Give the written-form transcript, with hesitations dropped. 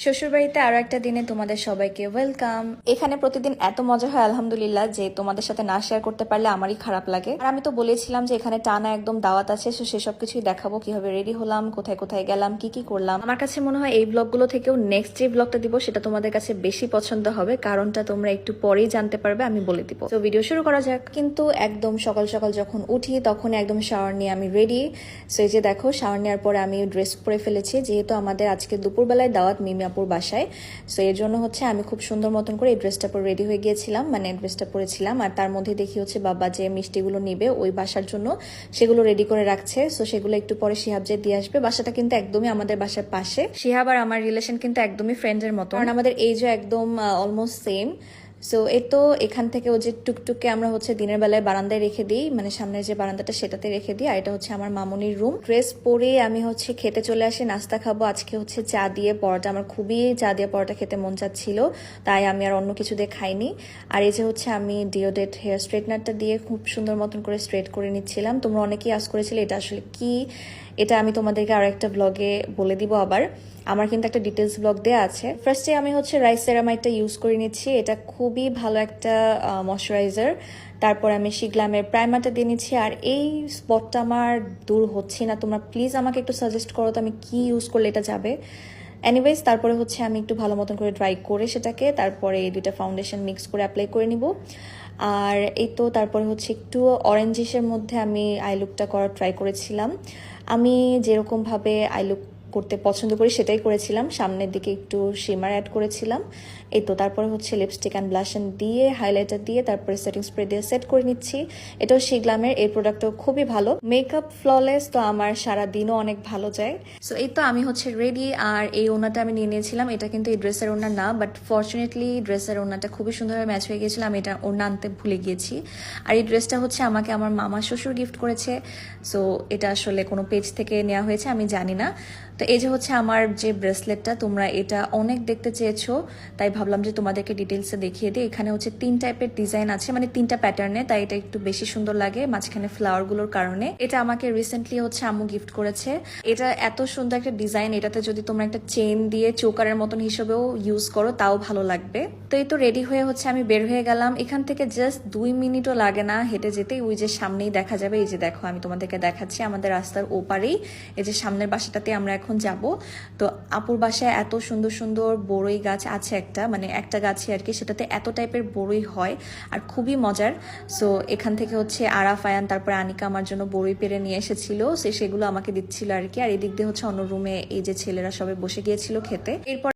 শ্বশুরবাড়িতে আরো একটা দিনে তোমাদের সবাইকে ওয়েলকাম। এখানে প্রতিদিন এত মজা হয় আলহামদুলিল্লাহ, যে তোমাদের সাথে না শেয়ার করতে পারলে আমারই খারাপ লাগে। আর আমি তো বলেছিলাম যে এখানে টানা একদম দাওয়াত আছে, সেসব কিছুই দেখাবো, কিভাবে রেডি হলাম, কোথায় কোথায় গেলাম, কি কি করলাম। আমার কাছে মনে হয় এই ব্লগগুলো থেকেও নেক্সট যে ব্লগটা দিব সেটা তোমাদের কাছে বেশি পছন্দ হবে, কারণটা তোমরা একটু পরেই জানতে পারবে, আমি বলে দিব। তো ভিডিও শুরু করা যাক। কিন্তু একদম সকাল সকাল যখন উঠি তখন একদম শাওয়ার নিয়ে আমি রেডি। সো এই যে দেখো, শাওয়ার নেওয়ার পরে আমি ড্রেস পরে ফেলেছি, যেহেতু আমাদের আজকে দুপুরবেলায় দাওয়াত মিমিয়াপুর বাসায়। সো এর জন্য হচ্ছে আমি খুব সুন্দর মতন করে এই ড্রেসটা পরে রেডি হয়ে গিয়েছিলাম, মানে ড্রেসটা পরেছিলাম। আর তার মধ্যে দেখি হচ্ছে বাবা যে মিষ্টিগুলো নিবে ওই বাসার জন্য সেগুলো রেডি করে রাখছে। সো সেগুলো একটু পরে শিহাব যে দিয়ে আসবে। বাসাটা কিন্তু একদমই আমাদের বাসার পাশে। শিহাব আর আমার রিলেশন কিন্তু একদমই ফ্রেন্ডের মতো, কারণ আমাদের এইজও একদম অলমোস্ট সেম। সো এই তো এখান থেকে ও যে টুকটুকে আমরা হচ্ছে দিনের বেলায় বারান্দায় রেখে দিই, মানে সামনের যে বারান্দাটা সেটাতে রেখে দিই। আর এটা হচ্ছে আমার মামুনির রুম। ড্রেস পরে আমি হচ্ছে খেতে চলে আসি, নাস্তা খাবো। আজকে হচ্ছে চা দিয়ে পরোটা, আমার খুবই চা দিয়ে পরোটা খেতে মন চাচ্ছিল, তাই আমি আর অন্য কিছু দিয়ে খাইনি। আর এই যে হচ্ছে আমি ডিওডেট হেয়ার স্ট্রেটনারটা দিয়ে খুব সুন্দর মতন করে স্ট্রেট করে নিচ্ছিলাম। তোমরা অনেকেই আস্ক করেছিলে এটা আসলে কি, এটা আমি তোমাদেরকে আরো একটা ব্লগে বলে দিব। আবার আমার কিন্তু একটা ডিটেলস ব্লগ দেওয়া আছে। ফার্স্টে আমি হচ্ছে রাইস সেরামাইডটা ইউজ করে নিচ্ছি, এটা খুবই ভালো একটা ময়শ্চারাইজার। তারপর আমি শিগ্লামের প্রাইমারটা দিয়ে নিচ্ছি। আর এই স্পটটা আমার দূর হচ্ছে না, তোমরা প্লিজ আমাকে একটু সাজেস্ট করো তো আমি কি ইউজ করলে এটা যাবে। এনিওয়েজ তারপরে হচ্ছে আমি একটু ভালো মতন করে ড্রাই করে সেটাকে, তারপরে এই দুইটা ফাউন্ডেশন মিক্স করে অ্যাপ্লাই করে নিব। আর এই তো তারপরে হচ্ছে একটু অরেঞ্জিশের মধ্যে আমি আই লুকটা করার ট্রাই করেছিলাম। আমি যেরকমভাবে আই লুক করতে পছন্দ করি সেটাই করেছিলাম, সামনের দিকে একটু শিমার অ্যাড করেছিলাম। এই তো তারপরে হচ্ছে লিপস্টিক অ্যান্ড ব্লাশন দিয়ে হাইলাইটার দিয়ে তারপরে সেটিং স্প্রে দিয়ে সেট করে নিচ্ছি। এটাও শিগ্লামের, এই প্রোডাক্টও খুবই ভালো, মেকআপ ফ্ললেস, তো আমার সারা দিনও অনেক ভালো যায়। সো এই তো আমি হচ্ছে রেডি। আর এই ওড়নাটা আমি নিয়ে নিয়েছিলাম, এটা কিন্তু এই ড্রেসের ওড়না না, বাট ফর্চুনেটলি ড্রেসের ওড়নাটা খুবই সুন্দরভাবে ম্যাচ হয়ে গিয়েছিল, আমি এটা ওড়না আনতে ভুলে গিয়েছি। আর এই ড্রেসটা হচ্ছে আমাকে আমার মামা শ্বশুর গিফট করেছে। সো এটা আসলে কোনো পেজ থেকে নেওয়া হয়েছে আমি জানি না। তো এই যে হচ্ছে আমার যে ব্রেসলেটটা, তোমরা এটা অনেক দেখতে চেয়েছো, তাই ভাবলাম যে তোমাদেরকে ডিটেলসে দেখিয়ে দিই। এখানে হচ্ছে 3 টাইপের ডিজাইন আছে, মানে 3টা প্যাটার্নে, তাই এটা একটু বেশি সুন্দর লাগে মাঝখানে ফ্লাওয়ারগুলোর কারণে। এটা আমাকে রিসেন্টলি হচ্ছে আম্মু গিফট করেছে। এটা এত সুন্দর একটা ডিজাইন, এটাতে যদি তোমরা একটা চেন দিয়ে চোকারের মতন হিসেবেও ইউজ করো তাও ভালো লাগবে। তো এই তো রেডি হয়ে হচ্ছে আমি বের হয়ে গেলাম। এখান থেকে জাস্ট 2 মিনিটও লাগে না হেঁটে যেতে, ওই যে সামনেই দেখা যাবে। এই যে দেখো, আমি তোমাদেরকে দেখাচ্ছি আমাদের রাস্তার ওপারেই এই যে সামনের বাসাটাতে আমরা এখন যাব। তো আপুর বাসায় এত সুন্দর সুন্দর বড়ই গাছ আছে একটা, মানে একটা গাছে আর কি, সেটাতে এত টাইপের বড়ই হয় আর খুবই মজার। সো এখান থেকে হচ্ছে আরাফ, আয়ান, তারপরে আনিকা আমার জন্য বড়ই পেরে নিয়ে এসেছিল, সেগুলো আমাকে দিচ্ছিল আর কি। আর এদিক দিয়ে হচ্ছে অন্য রুমে এই যে ছেলেরা সবাই বসে গিয়েছিল খেতে। এরপর